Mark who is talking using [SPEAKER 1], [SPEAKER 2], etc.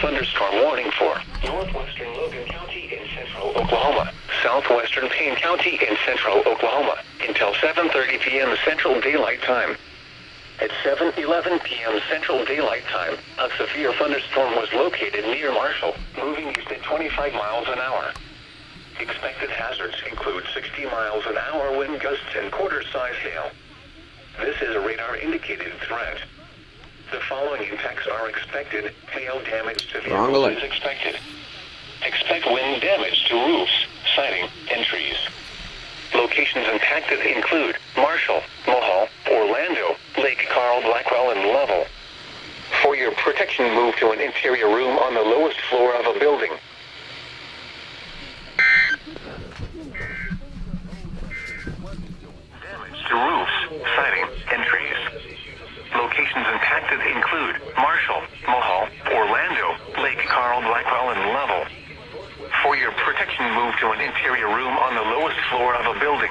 [SPEAKER 1] thunderstorm warning for Northwestern Logan County in central Oklahoma, Southwestern Payne County in central Oklahoma, until 7:30 p.m. Central Daylight Time. At 7:11 p.m. Central Daylight Time, a severe thunderstorm was located near Marshall, moving east at 25 miles an hour. Expected hazards include 60 miles an hour wind gusts and quarter-size hail. This is a radar-indicated threat. The following impacts are expected. Hail damage to vehicles is expected. Expect wind damage to roofs, siding, and trees. Locations impacted include Marshall, Mulhall, Orlando, Lake Carl, Blackwell, and Lovell. For your protection, move to an interior room on the lowest floor of a building. Damage to roofs, siding, and trees. Locations impacted include Marshall, Mulhall, Orlando, Lake Carl, Blackwell, and Lovell. For your protection, move to an interior room on the lowest floor of a building.